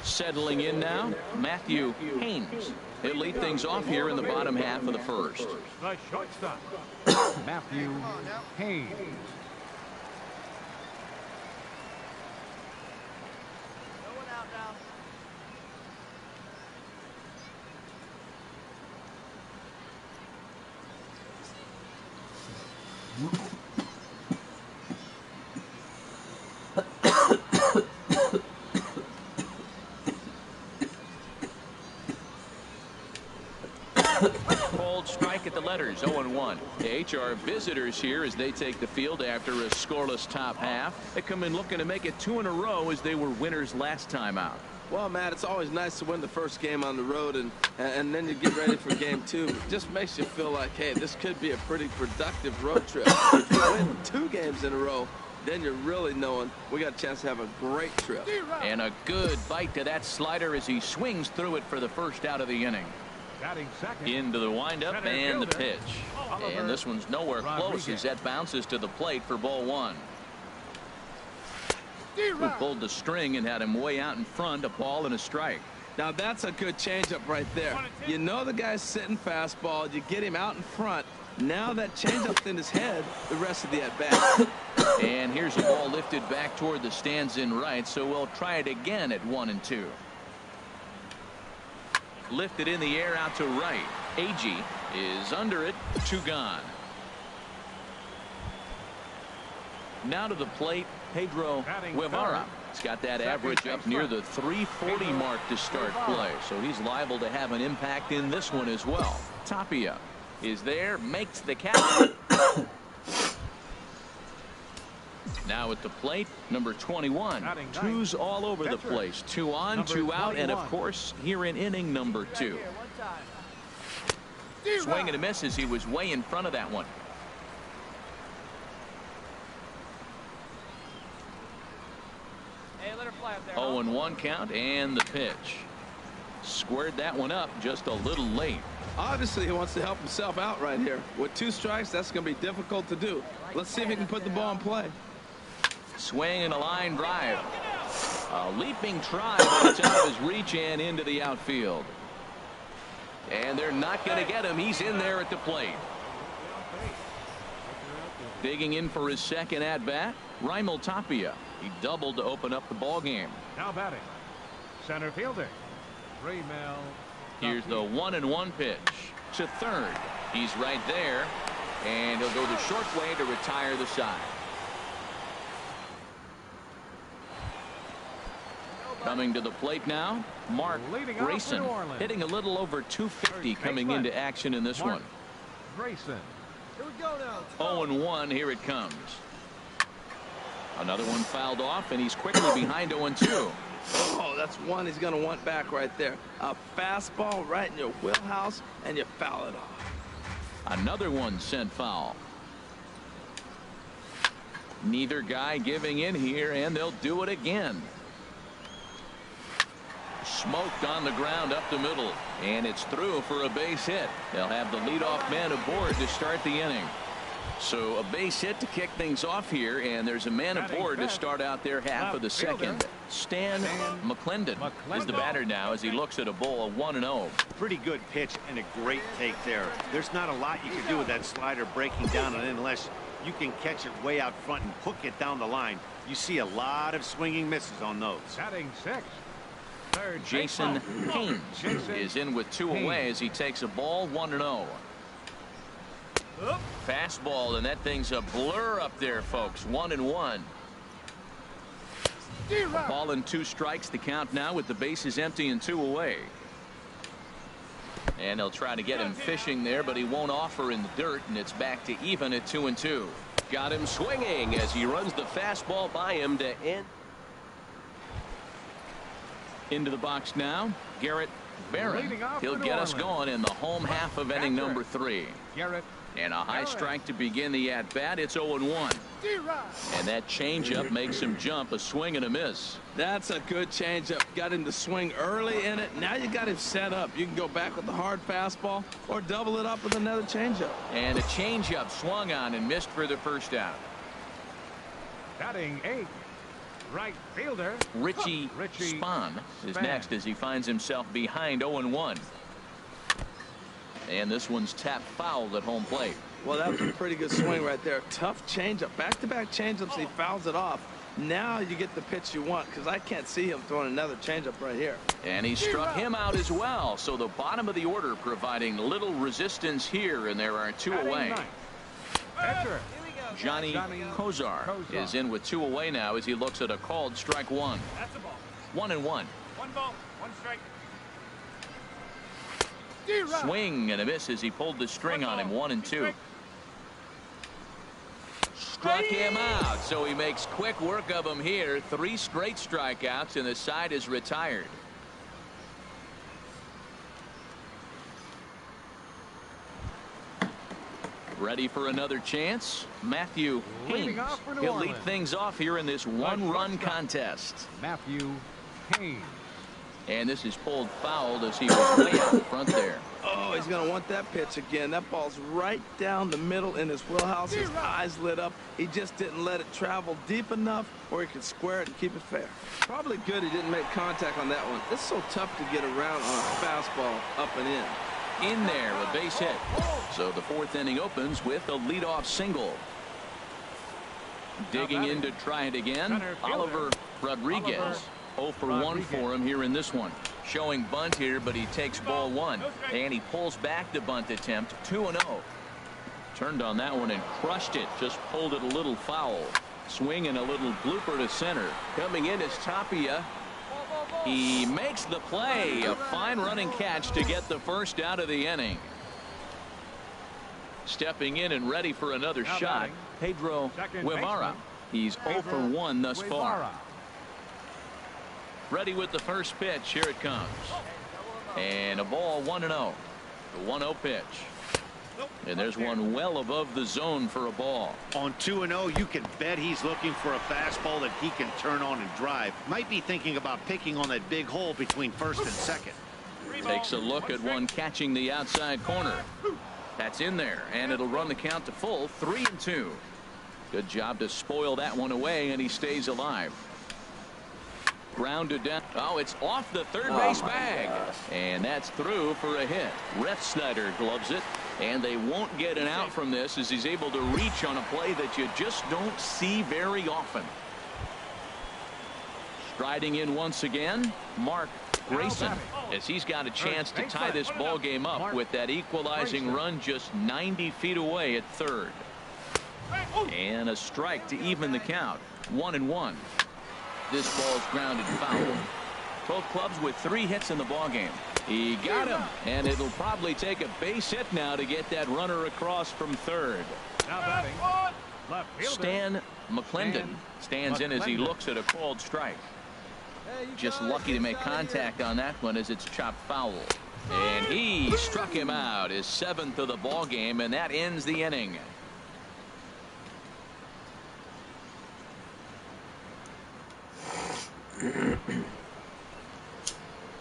Settling in now, Matthew Haynes. He'll lead things off here in the bottom half of the first. The shortstop, Matthew Haynes. Cold strike at the letters, 0-1. The HR visitors here as they take the field after a scoreless top half. They come in looking to make it 2 in a row as they were winners last time out. Well, Matt, it's always nice to win the first game on the road, and then you get ready for game 2. It just makes you feel like, hey, this could be a pretty productive road trip. If you win 2 games in a row, then you're really knowing we got a chance to have a great trip. And a good bite to that slider as he swings through it for the first out of the inning. Into the windup and the pitch. And this one's nowhere close as that bounces to the plate for ball 1. Who pulled the string and had him way out in front, a ball and a strike. Now that's a good changeup right there. You know the guy's sitting fastball. You get him out in front. Now that changeup's in his head the rest of the at-bat. And here's a ball lifted back toward the stands in right, so we'll try it again at 1-2. Lifted in the air out to right. Agee is under it. 2 gone. Now to the plate, Pedro Guevara. He's got that average up near the 340 mark to start play, so he's liable to have an impact in this one as well. Tapia is there, makes the catch. Now at the plate, number 21. 2's all over the place. 2 on, 2 out, and of course here in inning number 2. Swing and a miss as he was way in front of that one. 0-1 count and the pitch. Squared that one up just a little late. Obviously he wants to help himself out right here. With 2 strikes, that's going to be difficult to do. Let's see if he can put the ball in play. Swing and a line drive. A leaping try, but it's out of his reach and into the outfield. And they're not going to get him. He's in there at the plate. Digging in for his second at-bat, Raimel Tapia. He doubled to open up the ball game. Now batting, center fielder, Raimel. Here's the 1-1 pitch to third. He's right there, and he'll go the short way to retire the side. Coming to the plate now, Mark Grayson, hitting a little over 250 coming into action in this one. Grayson. 0-1, here it comes. Another one fouled off, and he's quickly behind 0-2. Oh, that's one he's going to want back right there. A fastball right in your wheelhouse, and you foul it off. Another one sent foul. Neither guy giving in here, and they'll do it again. Smoked on the ground up the middle, and it's through for a base hit. They'll have the leadoff man aboard to start the inning. So a base hit to kick things off here, and there's a man aboard to start out their half of the second. Stan McClendon is the batter now as he looks at a ball of 1-0. Pretty good pitch and a great take there. There's not a lot you can do with that slider breaking down and in unless you can catch it way out front and hook it down the line. You see a lot of swinging misses on those. Batting 6. Jason Haynes is in with 2 away as he takes a ball 1-0. Fastball, and that thing's a blur up there, folks. 1-1. A ball and 2 strikes to count now with the bases empty and 2 away. And they'll try to get him fishing there, but he won't offer in the dirt, and it's back to even at 2-2. Got him swinging as he runs the fastball by him to end. Into the box now, Garrett Barron. Leading off He'll for get New us Orleans. going in the home half of inning number 3. Garrett And a high Barron. strike to begin the at-bat. It's 0-1. And that changeup makes him jump. A swing and a miss. That's a good changeup. Got him to swing early in it. Now you got him set up. You can go back with the hard fastball or double it up with another changeup. And a changeup swung on and missed for the first out. Batting 8th, right fielder Richie Spahn is next as he finds himself behind 0-1. And this one's tapped foul at home plate. Well, that was a pretty good swing right there. Tough changeup. Back-to-back changeups. He fouls it off. Now you get the pitch you want, because I can't see him throwing another changeup right here. And he struck him out as well. So the bottom of the order providing little resistance here, and there are 2 away. Pitcher Johnny Kozar is in with 2 away now as he looks at a called strike 1. That's a ball. 1-1. 1 ball, 1 strike. Swing and a miss as he pulled the string on him. 1-2. Struck him out, so he makes quick work of him here. 3 straight strikeouts, and the side is retired. Ready for another chance? Matthew Leading Haynes. off for New He'll lead Orleans. things off here in this one-run contest. Matthew Haynes. And this is pulled fouled as he was way out front there. Oh, he's going to want that pitch again. That ball's right down the middle in his wheelhouse. His eyes lit up. He just didn't let it travel deep enough where he could square it and keep it fair. Probably good he didn't make contact on that one. It's so tough to get around on a fastball up and in. In there, a base hit. So the 4th inning opens with a leadoff single. Digging in to try it again, Oliver Rodriguez. 0 for 1 for him here in this one. Showing bunt here, but he takes ball 1. And he pulls back the bunt attempt. 2-0. Turned on that one and crushed it. Just pulled it a little foul. Swing and a little blooper to center. Coming in is Tapia. He makes the play. A fine running catch to get the first out of the inning. Stepping in and ready for another shot, Pedro Guevara. He's 0 for 1 thus far. Ready with the first pitch. Here it comes. And a ball 1-0. The 1-0 pitch. And there's one well above the zone for a ball. On 2-0, you can bet he's looking for a fastball that he can turn on and drive. Might be thinking about picking on that big hole between first and second. Takes a look at one catching the outside corner. That's in there, and it'll run the count to full. 3-2. Good job to spoil that one away, and he stays alive. Grounded down. Oh, it's off the third base bag. And that's through for a hit. Ref Snyder gloves it. And they won't get an out from this as he's able to reach on a play that you just don't see very often. Striding in once again, Mark Grayson, as he's got a chance to tie this ball game up with that equalizing run just 90 feet away at third. And a strike to even the count. 1-1. This ball's grounded foul. Both clubs with 3 hits in the ball game. He got him, and it'll probably take a base hit now to get that runner across from third. Now batting left fielder Stan McClendon stands in as he looks at a called strike. Just lucky to make contact on that one as it's chopped foul. And he struck him out, his 7th of the ball game, and that ends the inning.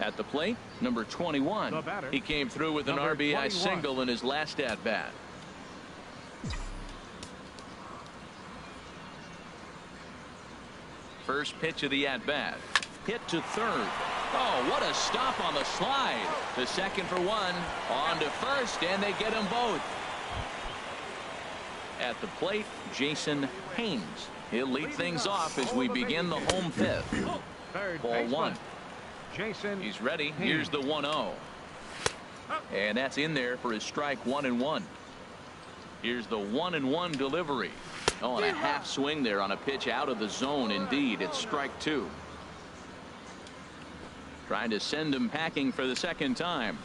At the plate, number 21. He came through with an RBI 21. single in his last at bat. First pitch of the at bat. Hit to third. Oh, what a stop on the slide. The second for 1. On to first, and they get them both. At the plate, Jason Haynes. He'll lead things off as we begin the home 5th. third Ball baseman 1. Jason He's ready. Haynes. Here's the 1-0. And that's in there for his strike 1-1. Here's the 1-1 delivery. Oh, and a half swing there on a pitch out of the zone. Indeed, it's strike 2. Trying to send him packing for the second time.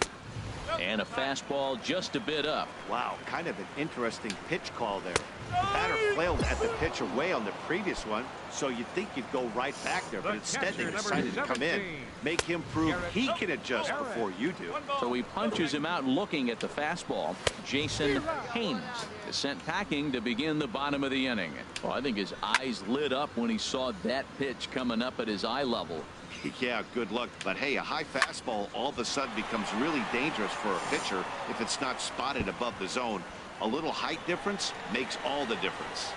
And a fastball just a bit up. Wow, kind of an interesting pitch call there. The batter flailed at the pitch away on the previous one, so you'd think you'd go right back there, but instead they decided to come in, make him prove he can adjust before you do. So he punches him out looking at the fastball. Jason Haynes is sent packing to begin the bottom of the inning. Well, I think his eyes lit up when he saw that pitch coming up at his eye level. Yeah, good luck. But hey, a high fastball all of a sudden becomes really dangerous for a pitcher if it's not spotted above the zone. A little height difference makes all the difference.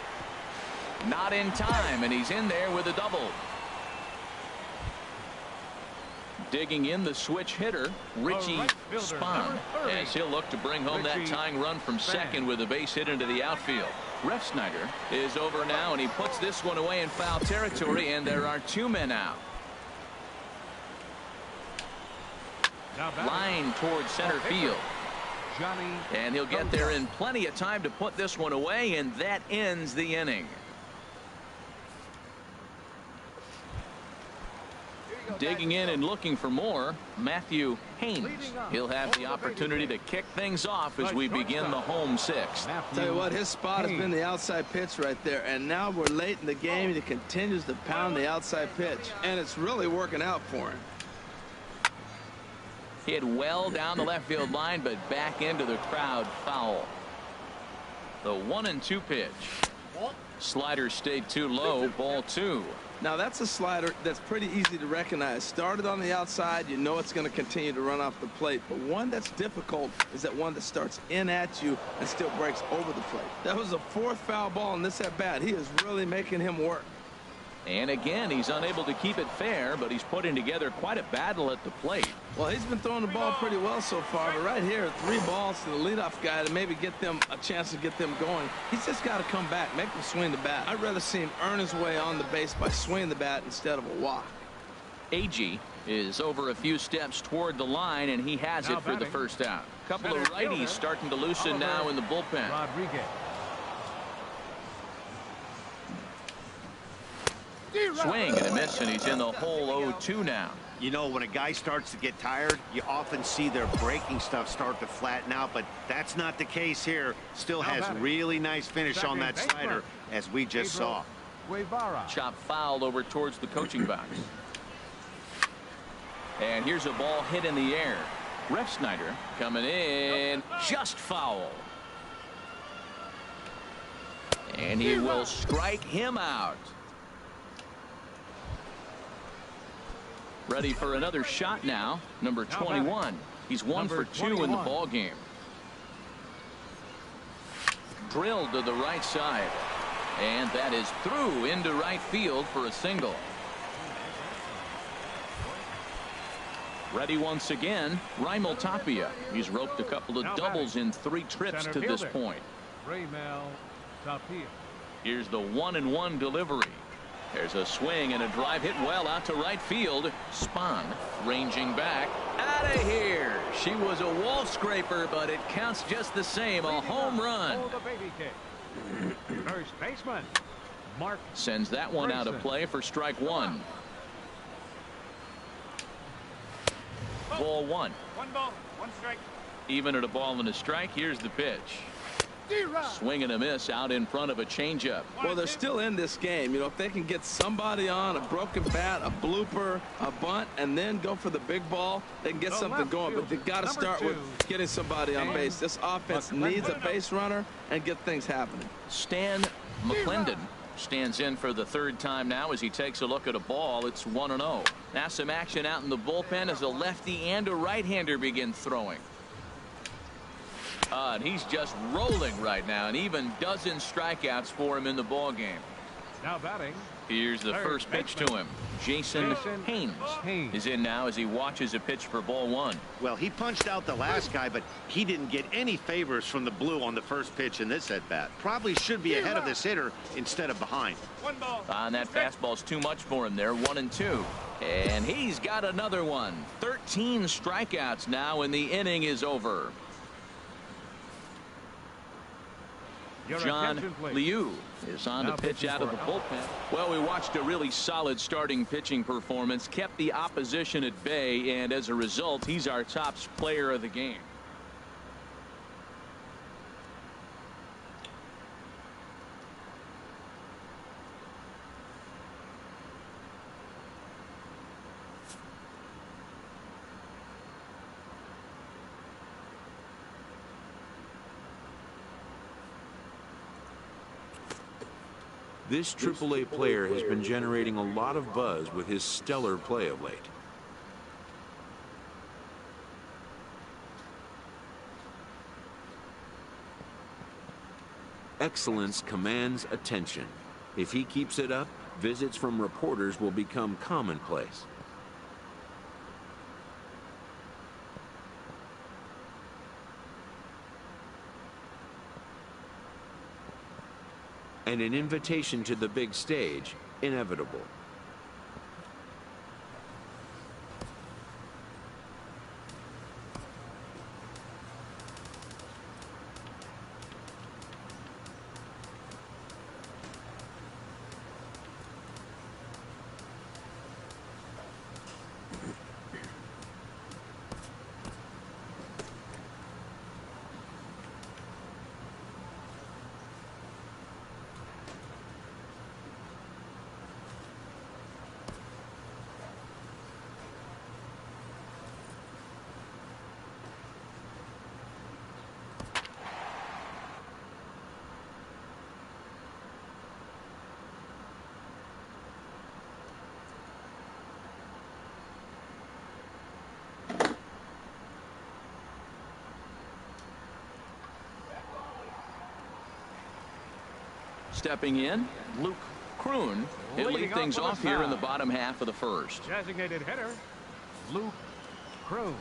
Not in time, and he's in there with a double. Digging in the switch hitter, Richie Spahn, as he'll look to bring home that tying run from second with a base hit into the outfield. Refsnyder is over now, and he puts this one away in foul territory, and there are 2 men out. Line towards center field. And he'll get there in plenty of time to put this one away, and that ends the inning. Digging in and looking for more, Matthew Haynes. He'll have the opportunity to kick things off as we begin the home 6th. Tell you what, his spot has been the outside pitch right there, and now we're late in the game and he continues to pound the outside pitch, and it's really working out for him. Hit well down the left field line, but back into the crowd, foul. The 1-2 pitch. Slider stayed too low, ball 2. Now that's a slider that's pretty easy to recognize. Started on the outside, you know it's going to continue to run off the plate. But one that's difficult is that one that starts in at you and still breaks over the plate. That was the 4th foul ball in this at bat. He is really making him work. And again, he's unable to keep it fair, but he's putting together quite a battle at the plate. Well, he's been throwing the ball pretty well so far, but right here, 3 balls to the leadoff guy to maybe get them a chance to get them going. He's just got to come back, make them swing the bat. I'd rather see him earn his way on the base by swinging the bat instead of a walk. Agee is over a few steps toward the line, and he has it for the first out. A couple of righties starting to loosen now in the bullpen. Swing and a miss, and he's in the hole 0-2 now. You know, when a guy starts to get tired, you often see their breaking stuff start to flatten out, but that's not the case here. Still has really nice finish on that slider, as we just saw. Chop fouled over towards the coaching box. And here's a ball hit in the air. Refsnyder coming in, just foul. And he will strike him out. Ready for another shot now, number 21. He's 1 for 2 in the ball game. Drilled to the right side, and that is through into right field for a single. Ready once again, Raimel Tapia. He's roped a couple of doubles in 3 trips to this point. Here's the 1-1 delivery. There's a swing and a drive hit well out to right field. Spahn ranging back. Out of here. She was a wall scraper, but it counts just the same. A home run. First baseman Mark sends that one out of play for strike 1. Ball 1. 1 ball, 1 strike. Even at a ball and a strike. Here's the pitch. Swing and a miss out in front of a changeup. Well, they're still in this game. You know, if they can get somebody on, a broken bat, a blooper, a bunt, and then go for the big ball, they can get something going. But they've got to start with getting somebody on base. This offense needs a base runner and get things happening. Stan McClendon stands in for the 3rd time now as he takes a look at a ball. It's 1-0. Now some action out in the bullpen as a lefty and a right-hander begin throwing. And he's just rolling right now, and even dozen strikeouts for him in the ball game. now batting. Here's the first pitch to him. Jason Haynes is in now as he watches a pitch for ball 1. Well, he punched out the last guy, but he didn't get any favors from the blue on the first pitch in this at bat. Probably should be ahead of this hitter instead of behind. 1 ball. And that fastball's too much for him there. 1-2. And he's got another one. 13 strikeouts now, and the inning is over. John Liu is on the pitch out of the bullpen. Well, we watched a really solid starting pitching performance, kept the opposition at bay, and as a result, he's our top player of the game. This AAA player has been generating a lot of buzz with his stellar play of late. Excellence commands attention. If he keeps it up, visits from reporters will become commonplace. And an invitation to the big stage, inevitable. Stepping in, Luke Kroon. He'll lead things off here in the bottom half of the first. Designated hitter, Luke Kroon.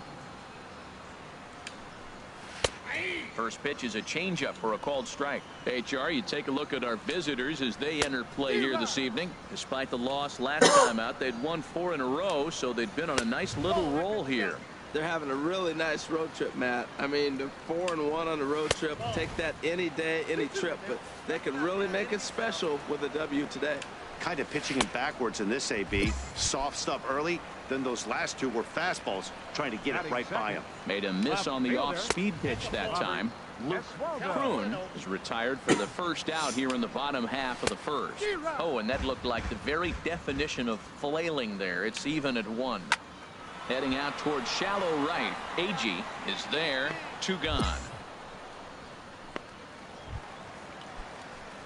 First pitch is a changeup for a called strike. HR, you take a look at our visitors as they enter play here this evening. Despite the loss last time out, they'd won 4 in a row, so they'd been on a nice little roll here. They're having a really nice road trip, Matt. I mean, they're 4-1 on the road trip. Take that any day, any trip. But they can really make it special with a W today. Kind of pitching him backwards in this AB. Soft stuff early. Then those last two were fastballs, trying to get it right by him. Made a miss on the off-speed pitch that time. Luke Kroon is retired for the first out here in the bottom half of the first. Oh, and that looked like the very definition of flailing there. It's even at 1. Heading out towards shallow right. Agee is there. 2 gone.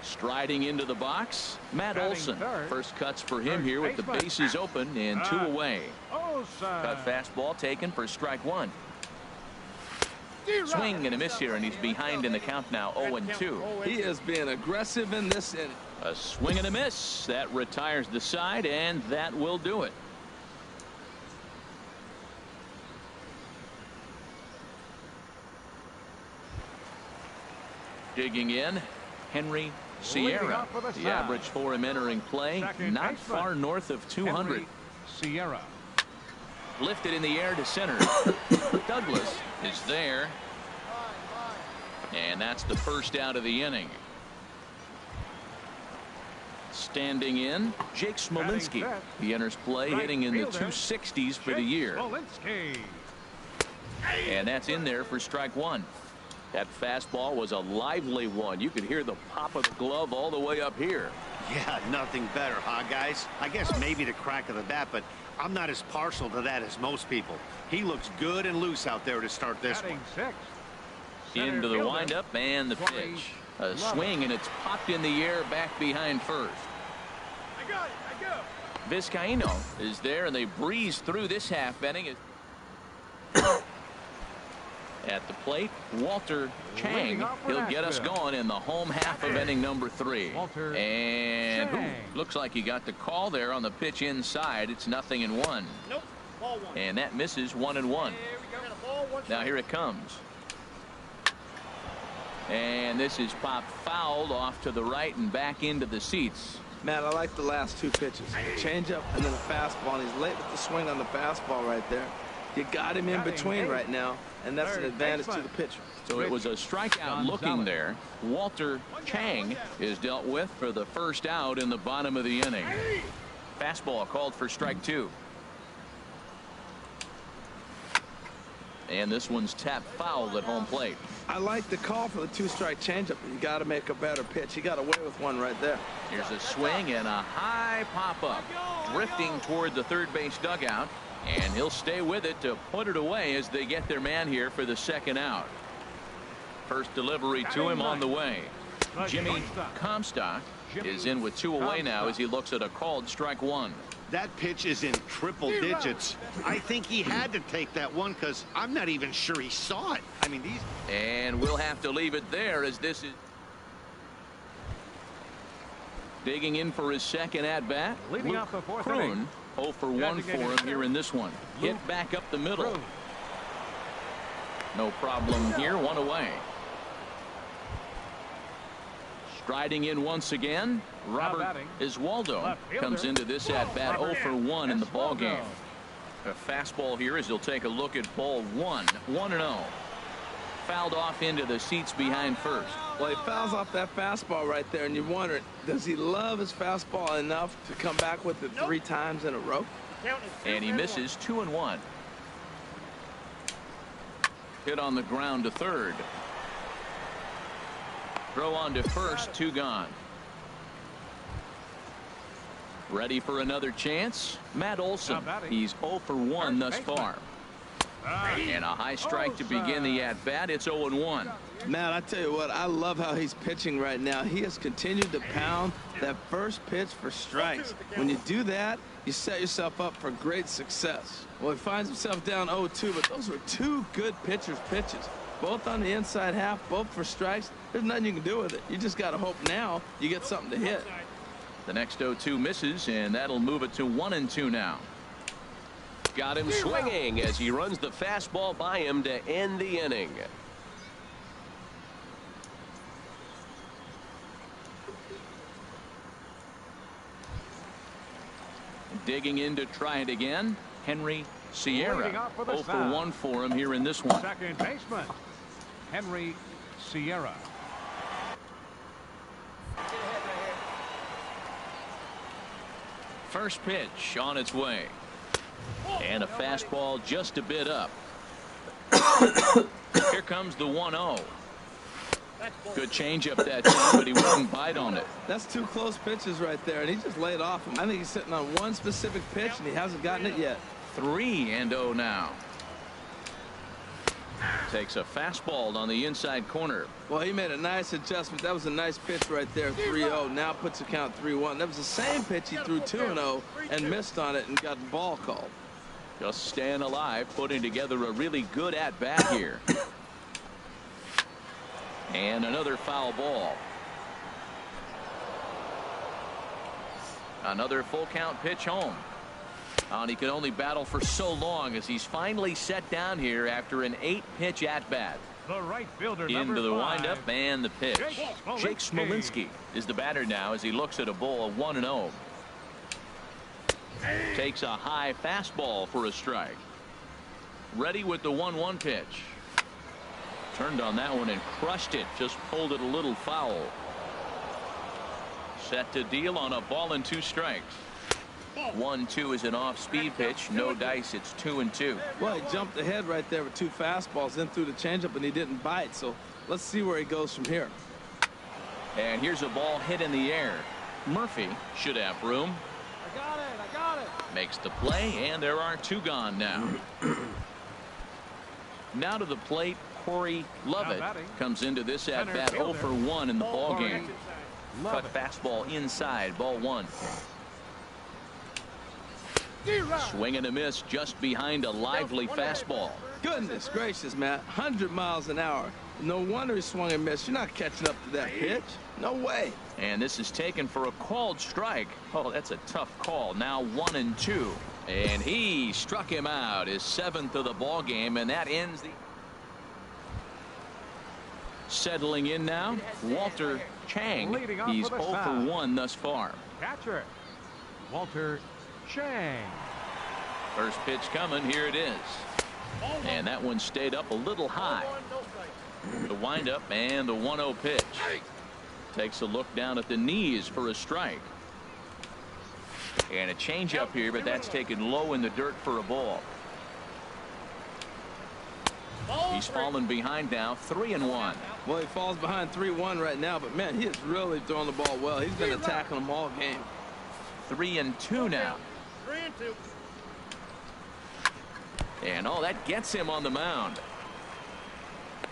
Striding into the box, Matt Olson. First cuts for him here with the bases open and 2 away. Cut fastball taken for strike 1. Swing and a miss here, and he's behind in the count now, 0-2. He is being aggressive in this inning. A swing and a miss. That retires the side, and that will do it. Digging in, Henry Sierra. The average for him entering play, not far north of 200. Sierra. Lifted in the air to center. Douglas is there. And that's the first out of the inning. Standing in, Jake Smolinski. He enters play hitting in the 260s for the year. And that's in there for strike 1. That fastball was a lively one. You could hear the pop of the glove all the way up here. Yeah, nothing better, huh, guys? I guess maybe the crack of the bat, but I'm not as partial to that as most people. He looks good and loose out there to start this one. Into the windup and the pitch. A swing, and it's popped in the air back behind first. I got it. I go. Vizcaíno is there, and they breeze through this half inning. At the plate, Walter Chang. He'll get us going in the home half of inning number 3. And looks like he got the call there on the pitch inside. It's 0-1. Nope. Ball 1. And that misses 1-1. There we go. Ball 1. Now here it comes. And this is popped fouled off to the right and back into the seats. Matt, I like the last 2 pitches. Changeup and then a fastball. And he's late with the swing on the fastball right there. You got him in between right now, and that's an advantage to the pitcher. So it was a strikeout looking there. Walter Chang is dealt with for the first out in the bottom of the inning. Fastball called for strike 2. And this one's tapped foul at home plate. I like the call for the 2-strike changeup, but you got to make a better pitch. He got away with one right there. Here's a swing and a high pop-up. Drifting toward the third base dugout. And he'll stay with it to put it away as they get their man here for the second out. First delivery to him on the way. Jimmy Comstock is in with 2 away now as he looks at a called strike 1. That pitch is in triple digits. I think he had to take that one because I'm not even sure he saw it. I mean, these... And we'll have to leave it there as this is digging in for his second at-bat. Leading off the fourth Kroon, inning. 0 for 1 for him here in this one. Hit back up the middle. Kroon. No problem here, 1 away. Striding in once again, Robert Iswaldo comes into this at-bat 0 for 1 in the ball game. A fastball here as he'll take a look at ball 1, 1-0. Fouled off into the seats behind first. Well, he fouls off that fastball right there, and you're wondering, does he love his fastball enough to come back with it 3 times in a row? And he misses 2-1. Hit on the ground to third. Throw on to first, 2 gone. Ready for another chance? Matt Olson. He's 0 for 1 thus far. And a high strike to begin the at-bat. It's 0-1. Matt, I tell you what, I love how he's pitching right now. He has continued to pound that first pitch for strikes. When you do that, you set yourself up for great success. Well, he finds himself down 0-2, but those were 2 good pitchers' pitches. Both on the inside half, both for strikes. There's nothing you can do with it. You just got to hope now you get something to hit. The next 0-2 misses, and that'll move it to 1-2 now. Got him swinging as he runs the fastball by him to end the inning. Digging in to try it again, Henry Sierra. 0 for 1 for him here in this one. Second baseman, Henry Sierra. First pitch on its way. And a fastball just a bit up. Here comes the 1-0. Good changeup that time, but he wouldn't bite on it. That's 2 close pitches right there, and he just laid off him. I think he's sitting on one specific pitch, and he hasn't gotten it yet. 3-0 now. Takes a fastball on the inside corner. Well, he made a nice adjustment. That was a nice pitch right there, 3-0. Now puts the count 3-1. That was the same pitch he threw 2-0 and missed on it and got the ball called. Just staying alive, putting together a really good at-bat here. And another foul ball. Another full count pitch home. And he can only battle for so long as he's finally set down here after an 8-pitch at-bat. The right fielder, into the 5, windup and the pitch. Jake Smolinski is the batter now as he looks at a ball of 1-0. Takes a high fastball for a strike. Ready with the 1-1 pitch. Turned on that one and crushed it. Just pulled it a little foul. Set to deal on a ball and 2 strikes. 1-2 is an off-speed pitch. No dice. It's 2-2. Well, he jumped ahead right there with 2 fastballs, then threw the changeup, and he didn't bite. So let's see where he goes from here. And here's a ball hit in the air. Murphy should have room. I got it. Makes the play, and there are 2 gone now. Now to the plate, Corey Lovett comes into this at-bat 0 for 1 in the ball game. Cut fastball inside, ball 1. Swing and a miss just behind a lively fastball. Goodness gracious, Matt. 100 miles an hour. No wonder he swung and missed. You're not catching up to that pitch. No way. And this is taken for a called strike. Oh, that's a tough call. Now 1-2. And he struck him out, his 7th of the ball game, and that ends the... Settling in now, Walter Chang. He's 0 for 1 thus far. Catcher, Walter Chang. First pitch coming. Here it is. And that one stayed up a little high. The windup and the 1-0 pitch. Takes a look down at the knees for a strike. And a changeup here, but that's taken low in the dirt for a ball. He's fallen behind now, 3-1. Well, he falls behind 3-1 right now, but man, he is really throwing the ball well. He's been attacking them all game. 3-2 now. 3-2. And oh, that gets him on the mound.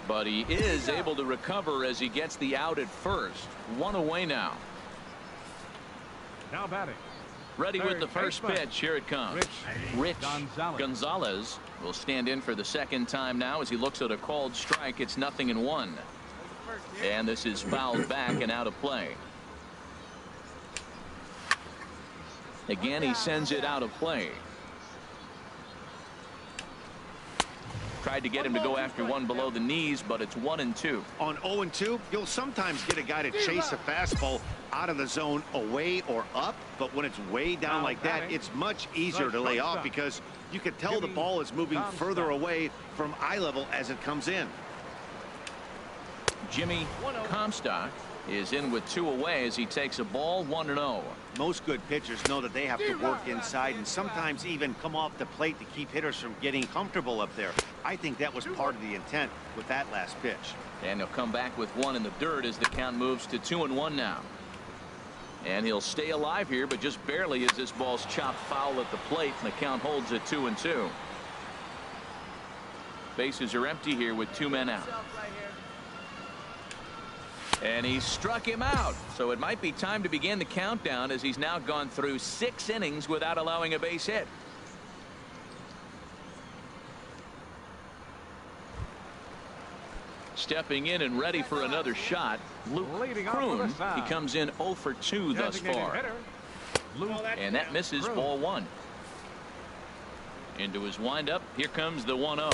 But he is able to recover as he gets the out at first. One away now. Now batting. Ready with Third the first baseman. pitch. Here it comes. Rich Gonzalez will stand in for the second time now as he looks at a called strike. It's 0-1. And this is fouled back and out of play. Again, he sends it out of play. Tried to get him to go after one below the knees, but it's 1-2. On 0-2, you'll sometimes get a guy to chase a fastball out of the zone away or up, but when it's way down like that, it's much easier to lay off because you can tell the ball is moving further away from eye level as it comes in. Jimmy Comstock is in with 2 away as he takes a ball. 1-0. Most good pitchers know that they have to work inside and sometimes even come off the plate to keep hitters from getting comfortable up there. I think that was part of the intent with that last pitch. And he'll come back with 1 in the dirt as the count moves to 2-1 now. And he'll stay alive here, but just barely as this ball's chopped foul at the plate, and the count holds at 2-2. Bases are empty here with 2 men out. And he struck him out. So it might be time to begin the countdown as he's now gone through 6 innings without allowing a base hit. Stepping in and ready for another shot, Luke Kroon. He comes in 0 for 2 thus far. And that misses ball 1. Into his windup. Here comes the 1-0.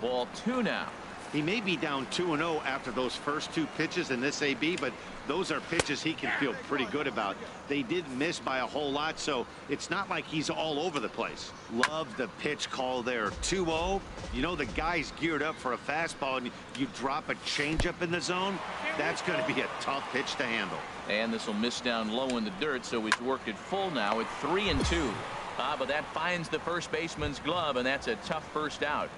Ball 2 now. He may be down 2-0 after those first 2 pitches in this AB, but those are pitches he can feel pretty good about. They did miss by a whole lot, so it's not like he's all over the place. Love the pitch call there. 2-0. You know the guy's geared up for a fastball, and you drop a changeup in the zone. That's going to be a tough pitch to handle. And this will miss down low in the dirt, so he's worked it full now at 3-2. But that finds the first baseman's glove, and that's a tough first out.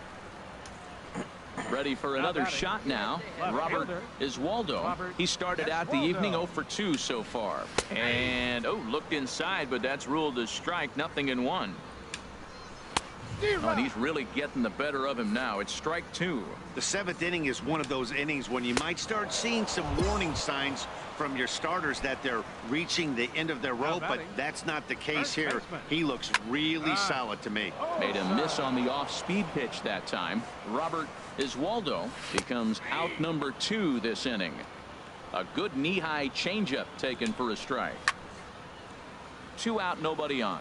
Ready for another shot now. Robert Iswaldo. He started out the evening 0 for 2 so far. And looked inside, but that's ruled a strike. 0-1. And he's really getting the better of him now. It's strike 2. The 7th inning is one of those innings when you might start seeing some warning signs from your starters that they're reaching the end of their rope, but that's not the case here. He looks really solid to me. Made a miss on the off-speed pitch that time. Robert Iswaldo becomes out number 2 this inning. A good knee-high changeup taken for a strike. 2 out, nobody on.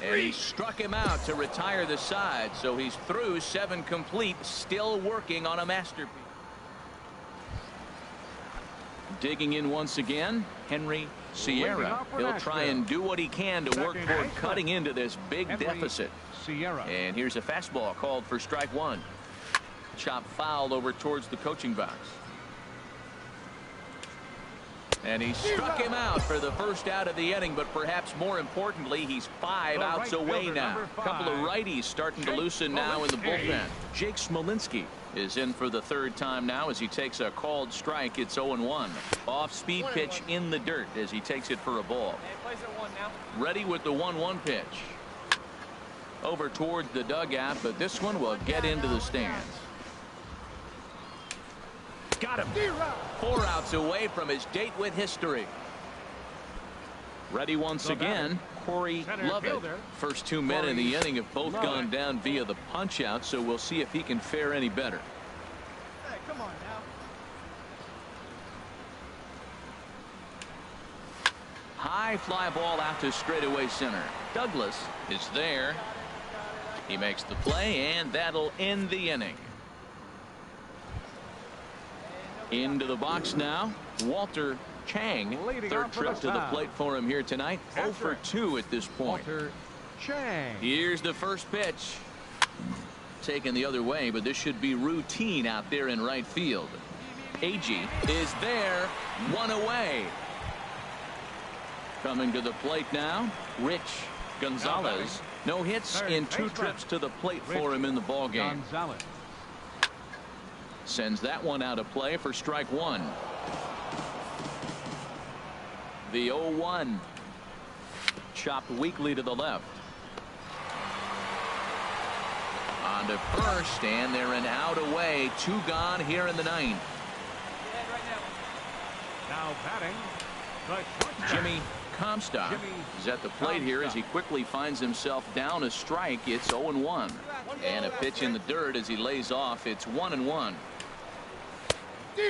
And he struck him out to retire the side, so he's through 7 complete, still working on a masterpiece. Digging in once again, Henry Sierra. He'll try and do what he can to work toward cutting into this big deficit. And here's a fastball called for strike 1. Chop foul over towards the coaching box. And he struck him out for the first out of the inning, but perhaps more importantly, he's 5 outs away now. A couple of righties starting to loosen now in the bullpen. Jake Smolinski is in for the 3rd time now as he takes a called strike. It's 0-1. Off-speed pitch in the dirt as he takes it for a ball. Ready with the 1-1 pitch. Over towards the dugout, but this one will get into the stands. Got him. 4 outs away from his date with history. Ready once again, Corey Lovett. First 2 men in the inning have both gone down via the punch out, so we'll see if he can fare any better. Hey, come on now. High fly ball out to straightaway center. Douglas is there. He makes the play, and that'll end the inning. Into the box now, Walter Chang. 3rd trip to the plate for him here tonight. 0 for 2 at this point. Here's the first pitch. Taken the other way, but this should be routine out there in right field. Agee is there. 1 away. Coming to the plate now, Rich Gonzalez. No hits in 2 trips to the plate for him in the ballgame. Sends that one out of play for strike 1. The 0-1. Chopped weakly to the left. On to first, and they're an out away. 2 gone here in the 9th. Now batting, the shortstop. Jimmy Comstock is at the plate here as he quickly finds himself down a strike. It's 0-1. And a pitch in the dirt as he lays off. It's 1-1.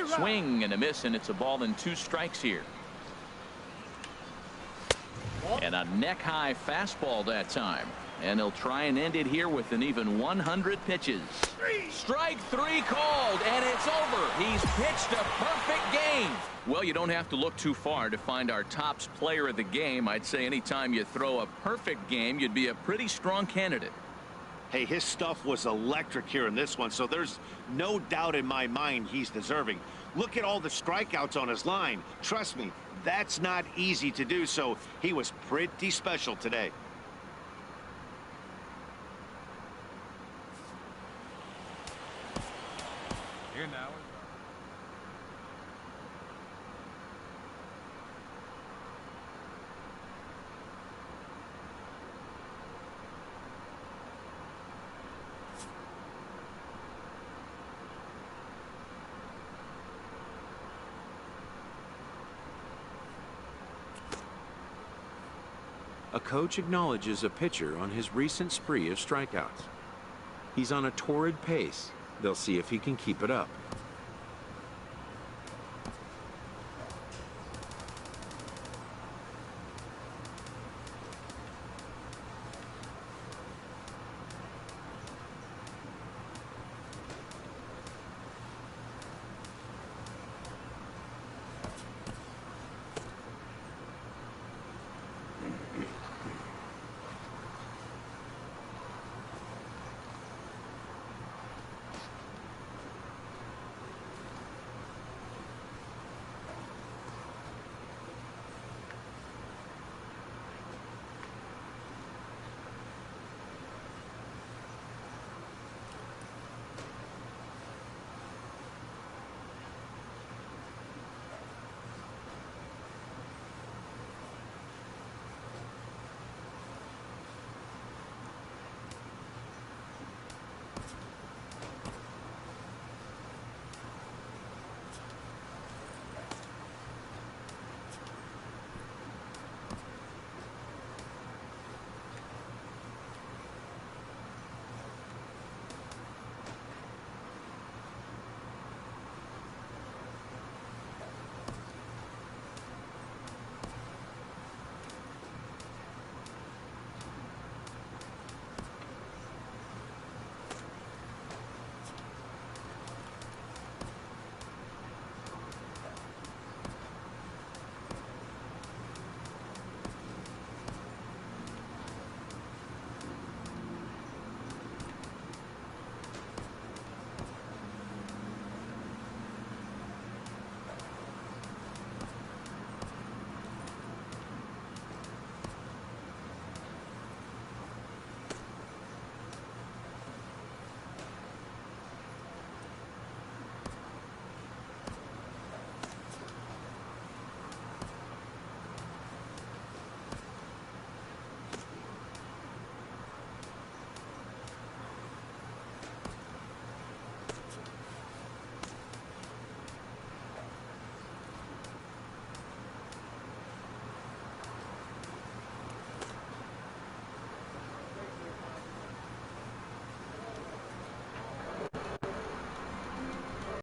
Swing and a miss, and it's a ball and 2 strikes here. And a neck-high fastball that time. And he'll try and end it here with an even 100 pitches. Strike 3 called, and it's over. He's pitched a perfect game. Well, you don't have to look too far to find our tops player of the game. I'd say anytime you throw a perfect game, you'd be a pretty strong candidate. Hey, his stuff was electric here in this one, so there's no doubt in my mind he's deserving. Look at all the strikeouts on his line. Trust me, that's not easy to do, so he was pretty special today. Here now. A coach acknowledges a pitcher on his recent spree of strikeouts. He's on a torrid pace. They'll see if he can keep it up.